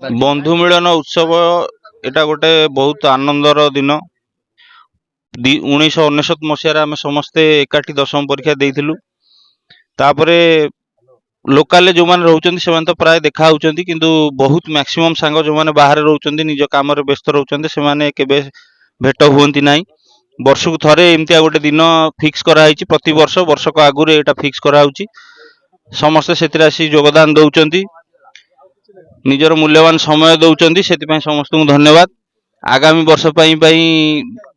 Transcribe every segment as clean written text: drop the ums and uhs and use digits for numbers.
बंधु मिलन उत्सव एटा गोटे बहुत आनंदर दिन 1999 मसीह आम समस्ते एकाठी दशम परीक्षा देइथिलु तापरे लोकाल जो मैंने रोचंती से तो प्राय देखा होचंती किंतु बहुत मैक्सिमम सांग जो मैंने बाहर रोचंती निज काम रे व्यस्त रोचंती से माने केबे भेट हुंती नाही वर्ष को थरे एमतिया गोटे दिन फिक्स कराई प्रति वर्ष वर्ष को आगु एटा फिक्स कराउची समस्ते सेतिर आसी योगदान दउचंती निजर मूल्यवान समय दउचंती सेति समस्त को धन्यवाद। आगामी वर्ष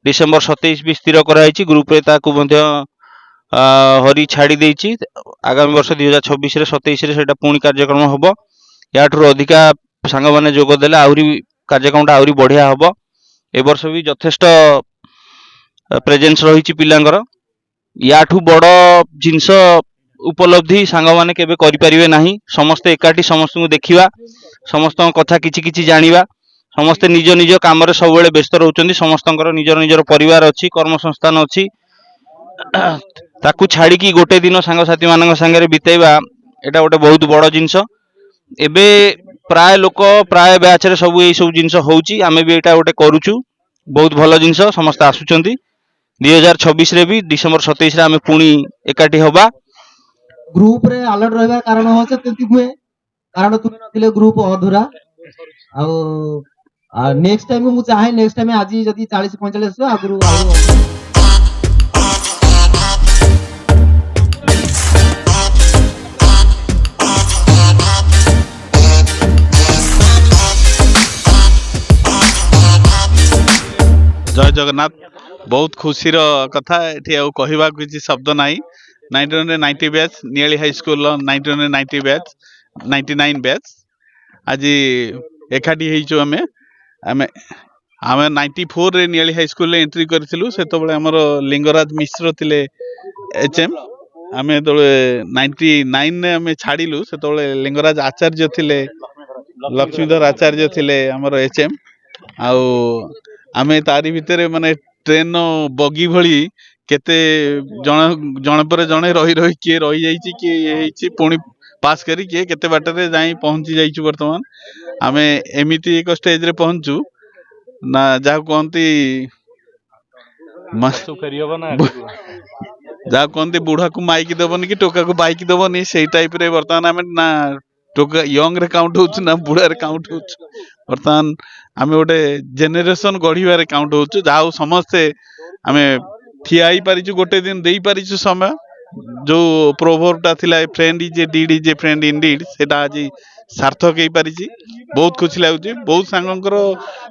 डिसेम्बर 27 भी स्थिर कराई ग्रुप रे ताकू मध्य हरी छाड़ी देइची आगामी वर्ष 2026 रे 27 रे सेटा पुणी कार्यक्रम हबो याठू अधिका सांग माने जोग देले आउरी कार्यक्रम आउरी बढ़िया हबो। ए वर्ष भी यथेष्ट प्रेजेंस रही पिलांगर याठू बड़ जिनस उपलब्धि सांग माने केबे करि परिबे नाही समस्त एकाठी समस्त को देखिबा समस्त कथा किछि किछि जानिबा समस्ते निज निज काम रे सब बेले व्यस्त रहउचंदी समस्तंकर निजर निजर परिवार अछि कर्म संस्थान अछि ताकू छाड़ी की गोटे दिन सांग साथी मानक संगे बितेबा एटा गोटे बहुत बड़ जिनस एबे प्राय लोक प्राय बैच रे सब एई सब जिनस होउची आमे भी एटा गोटे करूचु बहुत भल जिनस समस्त आसुचंती 2026 रे भी डिसेंबर 27 रे आमे पुणी एकाठी होबा। ग्रुप रे अलर्ट रहबा कारण होचे तेति हुए कारण तुम नथिले ग्रुप अधूरा आ नेक्स्ट टाइम मु चाहे नेक्स्ट टाइम आज जदी 40 45 आगु जय जगन्नाथ बहुत खुशी कथा ये कहवा किसी शब्द नाई 1990 batch Niali high school 1990 batch 99 batch आज एकाठी होइछु आमे आमे आमे 94 रे नियाली हाई स्कूल रे एंट्री करथिलु सेतो बेले हमर लिंगराज मिश्र थिले एचएम आमे तळे 99 ने आमे छाडिलु सेतो बेले लिंगराज आचार्य थिले लक्ष्मीधर आचार्य थिले हमर एचएम आउ आमे तारी भितरे माने ट्रेन बगी भली केते जण पर जणे रही रही के रही जाईची के हेची पुणी पास करी के केते बाटरे जाई पहुंची जाईछु वर्तमान आमे एमिति एक स्टेज रे पहुंचू ना जा कोंती मसु करियबो ना जा कोंती बूढ़ा को माइक देबनी कि टोका को बाइक देबनी सेही टाइप रे वर्तमान आमे ना टोका यंग रे काउंट होछ ना बूढ़ा रे काउंट होछ वर्तमान आमे गोटे जेनेरेशन गढ़िबारे काउंट होछु जाऊ समस्ते आमे ठियाई पारिछु गोटे दिन देई पारिछु समय जो प्रोवर्बटा थिला friend is a deed is a friend indeed सेटा आज सार्थक हेई पारिछि बहुत खुशी लागुछि बहुत सांगंकर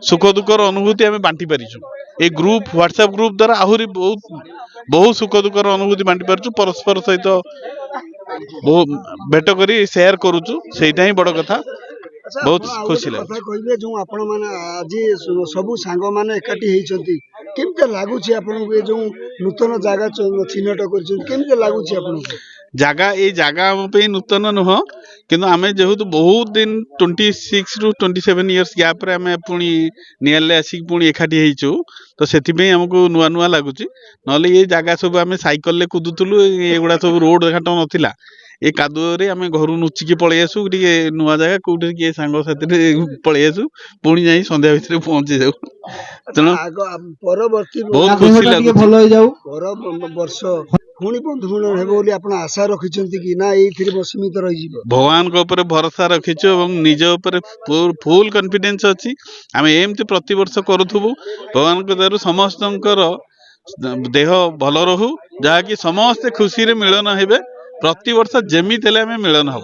सुख दुखर अनुभूति आमे बांटी पारिछु ए ग्रुप व्हाट्सएप ग्रुप द्वारा आहुरी बहुत बहुत सुख दुखर अनुभूति बांटी पारिछु परस्पर सहित बहुत भेट करी शेयर करूछु सेटा ही बड़ कथा बहुत खुशी लगे कहबे जो आपण माने आज सब सांग माने एकाठी हेइचंती केमते लागुछि आपण के जो नूतन जागा चिन्हट करछन केमते लागुछि आपण जागा ए जागा हम पे नूतन नुह किंतु आमे जेहेतु बहुत दिन 26 रु 27 इयर्स गैप रे आमे पुणी नियले आसी पुणी एकाठी हेइछु तो सेति पे हमको नुआ नुआ लागुछि नले ये जागा सब आमे साइकिल ले कुदुतुलु एगुडा सब रोड घाट नथिला ए कादुरे आमे घरु नुचिकी पळै आसु टिके नुआ जागा कोठी के सांग साथी पळै आसु पुणी जाई संध्या भितरे पहुंची जाऊ तनो परवर्ती बहुत खुशी लागु भलो हो जाऊ पर वर्ष पुणी बंधु मिलन हेबो बोली आपण आशा रखिचंती कि ना एई थिरे बसीमित रहि जिवो भगवान को ऊपर भरोसा रखिछु एवं निज ऊपर फुल कॉन्फिडेंस अछि आमे एमति प्रति वर्ष करूथबु भगवान को दरु समस्तंकर देह भलो रहू जहा कि समस्त खुशी रे मिलन हेबे प्रति वर्ष जेमी तेले हमें मिलन हो।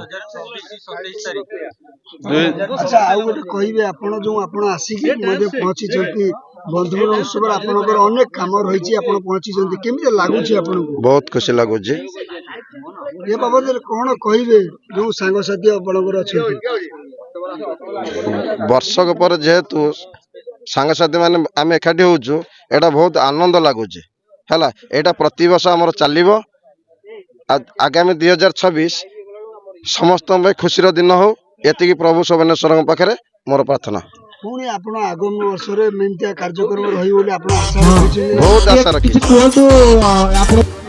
अच्छा आउ गोटे कहबे आपण जो आपण आसी के मध्ये पहुंची जंती बंधु उत्सव आपनकर अनेक काम रहिछि आपण पहुंची जंती केमिते लागुछि आपण को बहुत खुशी लागुछि ये बाबद कोन कहबे जो संग साथी आपनकर अछि वर्षक पर जेहेतु संग साथी माने आमे एकाठी होउछु एटा बहुत आनंद लागुछि हला एटा प्रति वर्ष हमर चालिबो आगामी 2026 समस्त खुशी दिन हो ये प्रभु सोमेश्वर पाखे मोर प्रार्थना पुणी आपण आगामी वर्ष रे मेंतिया कार्यक्रम रही बोली आपण आशा रखिछि बहुत आशा रखिछि।